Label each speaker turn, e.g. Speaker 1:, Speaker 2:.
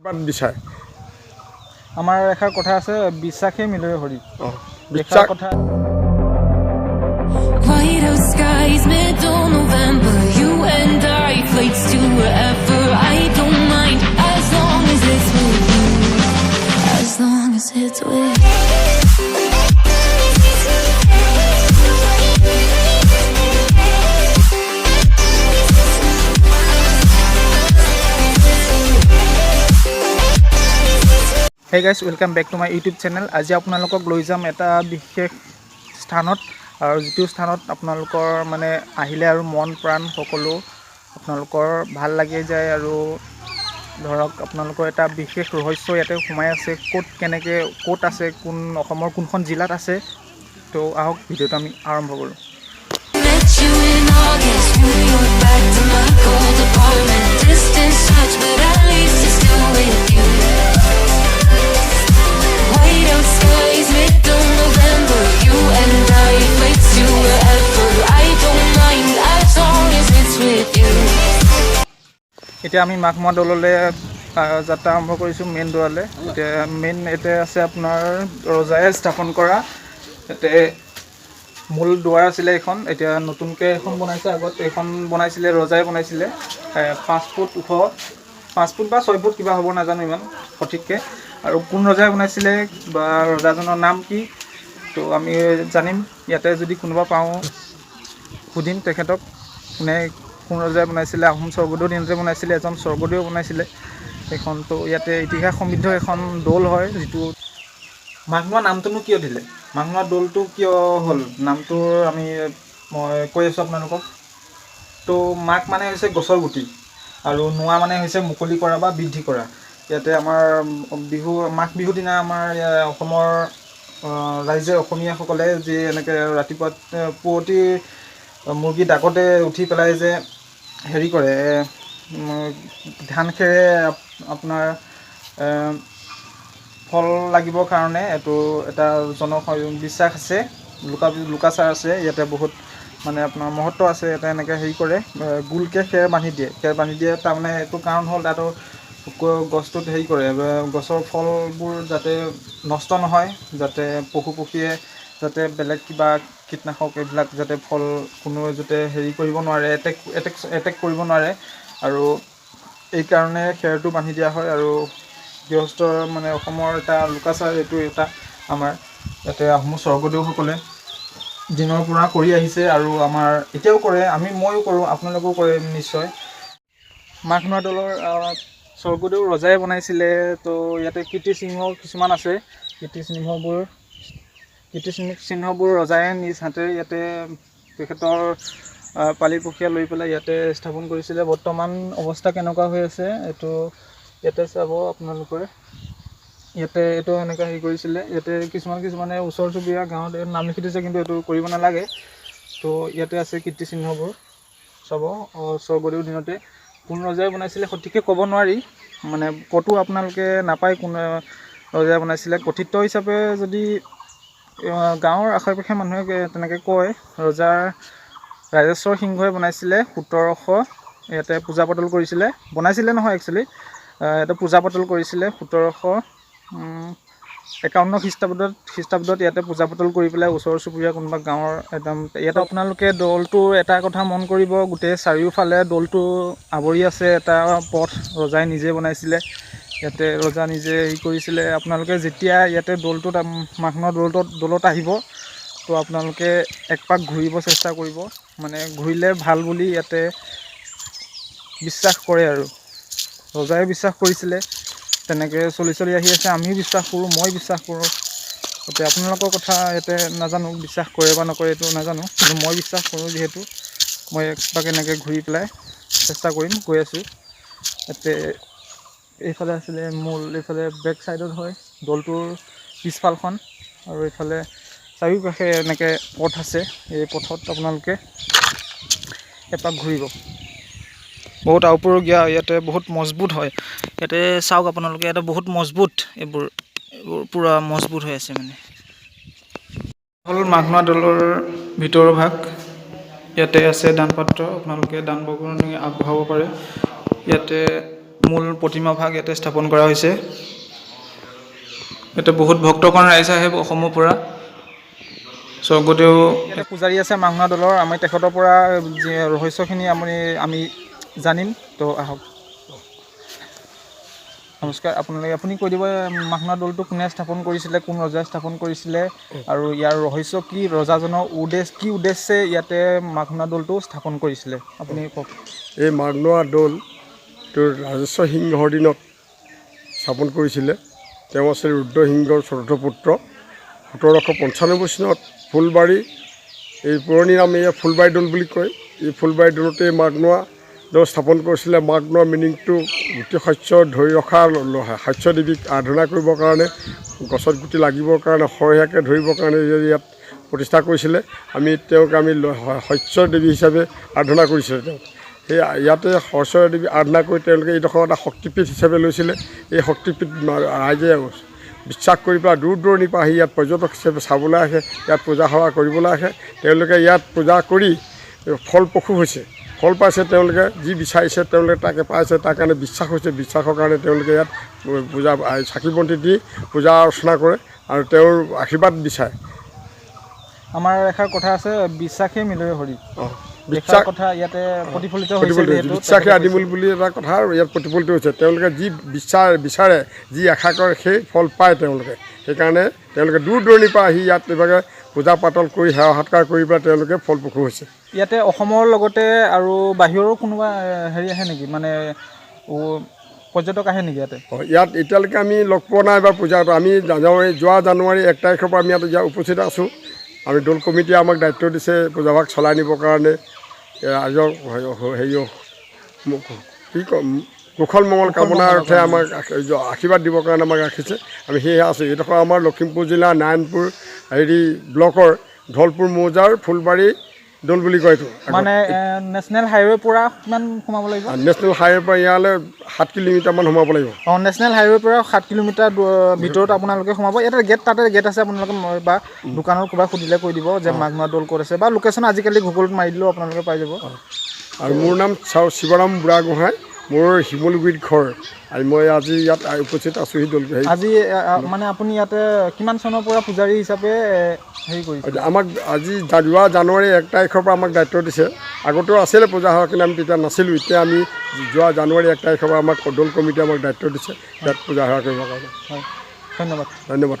Speaker 1: কিমান বিচাৰ
Speaker 2: আমাৰ এষাৰ কথা আছে বিশ্বাসে মিলয় হৰি
Speaker 1: বিশ্বাস
Speaker 2: কথা
Speaker 3: White out skies, middle November. You and I flights to wherever. I don't mind as long as it's with you. As long as it's with you.
Speaker 2: Hey guys, welcome back to my YouTube channel. আজি আপোনালোকক লৈ যাম এটা বিশেষ স্থানত আৰু যেটো স্থানত আপোনালোকৰ মানে আহিলে আৰু মন প্ৰাণ সকলো আপোনালোকৰ ভাল লাগি যায় আৰু ধৰক আপোনালোকৰ এটা বিশেষ ৰহস্য ইয়াতে সোমাই আছে ক'ত আছে কোন অসমৰ কোনখন জিলাত আছে তো আহক ভিডিওটো আমি আৰম্ভ কৰোঁ এতিয়া আমি মাঘনোৱাদুললৈ যাত্ৰা আৰম্ভ কৰিছোঁ মেইন দুৱাৰলৈ এতিয়া মেইন এতে আছে আপোনাৰ ৰজাই স্থাপন কৰা এতে মূল দুৱাৰ আছিলে এখন এতিয়া নতুনকৈ এখন বনাইছে আগত এখন বনাইছিলে ৰজাই বনাইছিলে 5 ফুট ওখ 5 ফুট বা 6 ফুট কিবা হ'ব নাজানো ইমান সঠিককৈ আৰু কোন ৰজাই বনাইছিলে বা ৰজাজনৰ নাম কি তো আমি জানিম ইয়াতে যদি কোনোবা পাওঁ সুধিম তেখেতক কোনে কোন ৰজাই বনাইছিলে আহোম স্বৰ্গদেউ দিনতে বনাইছিলে এজন স্বৰ্গদেউ বনাইছিলে এখন তো ইয়াতে ইতিহাস সমৃদ্ধ এখন দৌল হয় যিটো মাঘনোৱা নামটোনো কিয় দিলে মাঘনোৱা দৌলটো কিয় হ'ল নামটো আমি মই কৈ আছোঁ আপোনালোকক তো মাঘ মানে হৈছে গছৰ গুটি আৰু নোৱা মানে হৈছে মুকলি কৰা বা বৃদ্ধি কৰা ইয়াতে আমাৰ বিহু মাঘ বিহুৰ দিনা আমাৰ অসমৰ ৰাইজে অসমীয়াসকলে যে এনেকৈ ৰাতিপুৱা পুৱতি মুৰ্গী ডাকতে উঠি পেলাই যে হেৰি কৰে ধান খেৰে আপোনাৰ ফল লাগিবৰ কাৰণে এইটো এটা বিশ্বাস আছে লোকাচাৰ আছে ইয়াতে বহুত মানে আপোনাৰ মহত্ব আছে ইয়াতে এনেকৈ হেৰি কৰে গোলকৈ খেৰ বান্ধি দিয়ে তাৰমানে এইটো কাৰণ হ'ল তাতো গছটোত হেৰি কৰে গছৰ ফলবোৰ যাতে নষ্ট নহয় যাতে পশু পক্ষীয়ে যাতে বেলেগ কিবা কীটনাশক এইবিলাক যাতে ফল কোনোৱে যাতে হেৰি কৰিব নোৱাৰে এটেক কৰিব নোৱাৰে আৰু এই কাৰণে খেৰটো বান্ধি দিয়া হয় আৰু গৃহস্থৰ মানে অসমৰ এটা লোকাচাৰ এইটো এটা আমাৰ ইয়াতে আহোম স্বৰ্গদেউসকলে দিনৰ পৰা কৰি আহিছে আৰু আমাৰ এতিয়াও কৰে ময়ো কৰোঁ আপোনালোকেও কৰে নিশ্চয় মাঘনোৱা দৌলৰ স্বৰ্গদেউ ৰজাই বনাইছিলে তো ইয়াতে কীৰ্তিচিহ্ন কিছুমান আছে কীৰ্তিচিহ্নবোৰ ৰজাই নিজ হাতে ইয়াতে তেখেতৰ পালি প্ৰক্ৰিয়া লৈ পেলাই ইয়াতে স্থাপন কৰিছিলে বৰ্তমান অৱস্থা কেনেকুৱা হৈ আছে এইটো ইয়াতে চাব আপোনালোকে ইয়াতে এইটো এনেকৈ হেৰি কৰিছিলে ইয়াতে কিছুমানে ওচৰ চুবুৰীয়া গাঁৱত নাম লিখি দিছে কিন্তু এইটো কৰিব নালাগে তো ইয়াতে আছে কীৰ্তিচিহ্নবোৰ চাব স্বৰ্গদেউৰ দিনতে কোন ৰজাই বনাইছিলে সঠিককৈ ক'ব নোৱাৰি মানে ক'তো আপোনালোকে নাপায় কোন ৰজাই বনাইছিলে কথিত হিচাপে যদি গাঁৱৰ আশে পাশে মানুহে তেনেকৈ কয় ৰাজেশ্বৰ সিংহই বনাইছিলে 1700 ইয়াতে পূজা পাতল কৰিছিলে বনাইছিলে নহয় একচুৱেলি ইয়াতে পূজা পাতল কৰিছিলে 1751 খ্ৰীষ্টাব্দত ইয়াতে পূজা পাতল কৰি পেলাই ওচৰ চুবুৰীয়া কোনোবা গাঁৱৰ একদম ইয়াতে আপোনালোকে দৌলটোৰ এটা কথা মন কৰিব গোটেই চাৰিওফালে দৌলটো আৱৰি আছে এটা পথ ৰজাই নিজে বনাইছিলে ইয়াতে ৰজা নিজে হেৰি কৰিছিলে আপোনালোকে যেতিয়া ইয়াতে দৌলটোত মাঘনোৱা দৌলত আহিব তো আপোনালোকে একপাক ঘূৰিব চেষ্টা কৰিব মানে ঘূৰিলে ভাল বুলি ইয়াতে বিশ্বাস কৰে আৰু ৰজাই বিশ্বাস কৰিছিলে তেনেকৈ চলি আহি আছে আমিও বিশ্বাস কৰোঁ মই বিশ্বাস কৰোঁ এতিয়া আপোনালোকৰ কথা ইয়াতে নাজানো বিশ্বাস কৰে বা নকৰে এইটো নাজানো কিন্তু মই বিশ্বাস কৰোঁ যিহেতু মই একপাক এনেকৈ ঘূৰি পেলাই চেষ্টা কৰিম গৈ আছোঁ ইয়াতে এইফালে আছিলে এইফালে বেক চাইডত হয় দৌলটোৰ পিছফালখন আৰু এইফালে চাৰিওকাষে এনেকৈ পথ আছে এই পথত আপোনালোকে এপাক ঘূৰিব বহুত আপুৰুগীয়া ইয়াতে বহুত মজবুত হয় ইয়াতে চাওক আপোনালোকে ইয়াতে বহুত মজবুত এইবোৰ পূৰা মজবুত হৈ আছে মানে হ'ল মাঘনোৱা দৌলৰ ভিতৰৰ ভাগ ইয়াতে আছে দান পাত্ৰ আপোনালোকে দান বৰঙণি আগবঢ়াব পাৰে ইয়াতে মূল প্ৰতিমাভাগ ইয়াতে স্থাপন কৰা হৈছে। ইয়াতে বহুত ভক্তগণ ৰাইজ আহে অসমৰ পৰা। স্বৰ্গদেউ ইয়াতে পূজাৰী আছে মাঘনোৱা দলৰ। আমি তেখেতৰ পৰা ৰহস্যখিনি আমি জানিম। তো আহক। নমস্কাৰ, আপুনি কৈ দিব মাঘনোৱা দৌলটো কোনে স্থাপন কৰিছিলে, কোন ৰজাই স্থাপন কৰিছিলে আৰু ইয়াৰ ৰহস্য কি, ৰজাজনৰ কি উদ্দেশ্যে ইয়াতে মাঘনোৱা দৌলটো স্থাপন কৰিছিলে, আপুনি কওক।
Speaker 1: এই মাঘনোৱা দৌলটো ৰাজস্ব সিংহৰ দিনত স্থাপন কৰিছিলে। তেওঁ আছিল ৰুদ্ৰসিংহৰ চতুৰ্থ পুত্ৰ। 1795 চনত ফুলবাৰী, এই পুৰণি নাম এয়া ফুলবাৰী দৌল বুলি কয়। এই ফুলবাৰী দৌলতে মাঘনোৱা দৌল স্থাপন কৰিছিলে। মাঘনোৱা মিনিংটো গুটি শস্য ধৰি ৰখা, শস্য দেৱীক আৰাধনা কৰিবৰ কাৰণে, গছত গুটি লাগিবৰ কাৰণে, শৰহীয়াকৈ ধৰিবৰ কাৰণে ইয়াত প্ৰতিষ্ঠা কৰিছিলে। তেওঁক শস্য দেৱী হিচাপে আৰাধনা কৰিছিলে। তেওঁ সেই ইয়াতে শস্য দেৱী আৰাধনা কৰি তেওঁলোকে এইডোখৰ এটা শক্তিপীঠ হিচাপে লৈছিলে। এই শক্তিপীঠ ৰাইজে বিশ্বাস কৰি পেলাই দূৰ দূৰণিৰ পৰা আহি ইয়াত পৰ্যটক হিচাপে চাবলৈ আহে, ইয়াত পূজা সেৱা কৰিবলৈ আহে। তেওঁলোকে ইয়াত পূজা কৰি ফলপ্ৰসূ হৈছে, ফল পাইছে। তেওঁলোকে যি বিচাৰিছে তেওঁলোকে তাকে পাইছে। তাৰ কাৰণে বিশ্বাস হৈছে। বিশ্বাসৰ কাৰণে তেওঁলোকে ইয়াত পূজা চাকি বন্তি দি পূজা অৰ্চনা কৰে আৰু তেওঁৰ আশীৰ্বাদ বিচাৰে।
Speaker 2: আমাৰ এষাৰ কথা আছে, বিশ্বাসেই মিলয় হৰি।
Speaker 1: বিশ্বাস
Speaker 2: কথা ইয়াতে প্ৰতিফলিত হৈছে।
Speaker 1: বিশ্বাসে আদিমূল বুলি এটা কথা ইয়াত প্ৰতিফলিত হৈছে। তেওঁলোকে যি বিচাৰে, যি আশা কৰে সেই ফল পায় তেওঁলোকে। সেইকাৰণে তেওঁলোকে দূৰ দূৰণিৰ পৰা আহি ইয়াত এইভাগে পূজা পাতল কৰি সেৱা সৎকাৰ কৰি পেলাই তেওঁলোকে ফলপ্ৰসূ হৈছে।
Speaker 2: ইয়াতে অসমৰ লগতে আৰু বাহিৰৰো কোনোবা আহে নেকি, মানে পৰ্যটক আহে নেকি ইয়াতে?
Speaker 1: ইয়াত এতিয়ালৈকে আমি লগ পোৱা নাই বা পূজাটো। আমি যোৱা জানুৱাৰী 1 তাৰিখৰ পৰা আমি ইয়াত উপস্থিত আছোঁ। আমি দৌল কমিটিয়ে আমাক দায়িত্ব দিছে পূজাভাগ চলাই নিবৰ কাৰণে। ৰাইজক কি কম, কুশল মংগল কামনাৰ অৰ্থে আমাক আশীৰ্বাদ দিবৰ কাৰণে আমাক ৰাখিছে। আমি সেয়েহে আছোঁ। এইডোখৰ আমাৰ লখিমপুৰ জিলাৰ নাৰায়ণপুৰ ব্লকৰ ধলপুৰ মৌজাৰ ফুলবাৰী দৌল বুলি কয় এইটো।
Speaker 2: মানে নেশ্যনেল হাইৱেৰ পৰা কিমান সোমাব লাগিব?
Speaker 1: নেশ্যনেল হাইৱেৰ পৰা ইয়ালৈ 7 কিলোমিটাৰমান সোমাব লাগিব।
Speaker 2: নেশ্যনেল হাইৱেৰ পৰা 7 কিলোমিটাৰ ভিতৰত আপোনালোকে সোমাব। তাতে গেট আছে। আপোনালোকে বা দোকানৰ ক'ৰবাত সুধিলে কৈ দিব যে মাঘনোৱা দৌল ক'ত আছে, বা লোকেশ্যন আজিকালি গুগলত মাৰি দিলেও আপোনালোকে পাই যাব।
Speaker 1: আৰু মোৰ নাম শিৱৰাম বুঢ়াগোহাঁই, মোৰ শিমলুগুৰিত ঘৰ। আৰু মই আজি ইয়াত উপস্থিত আছোঁহি দৌল।
Speaker 2: আজি মানে আপুনি ইয়াতে কিমান চনৰ পৰা পূজাৰী হিচাপে হেৰি কৰিছে?
Speaker 1: আমাক আজি যোৱা জানুৱাৰী 1 তাৰিখৰ পৰা আমাক দায়িত্ব দিছে। আগতেও আছিলে পূজা সেৱা, কিন্তু আমি তেতিয়া নাছিলোঁ। এতিয়া আমি যোৱা জানুৱাৰী 1 তাৰিখৰ পৰা আমাক দৌল কমিটিয়ে আমাক দায়িত্ব দিছে ইয়াত পূজা সেৱা কৰিবৰ কাৰণে।
Speaker 2: হয়, ধন্যবাদ।
Speaker 1: ধন্যবাদ।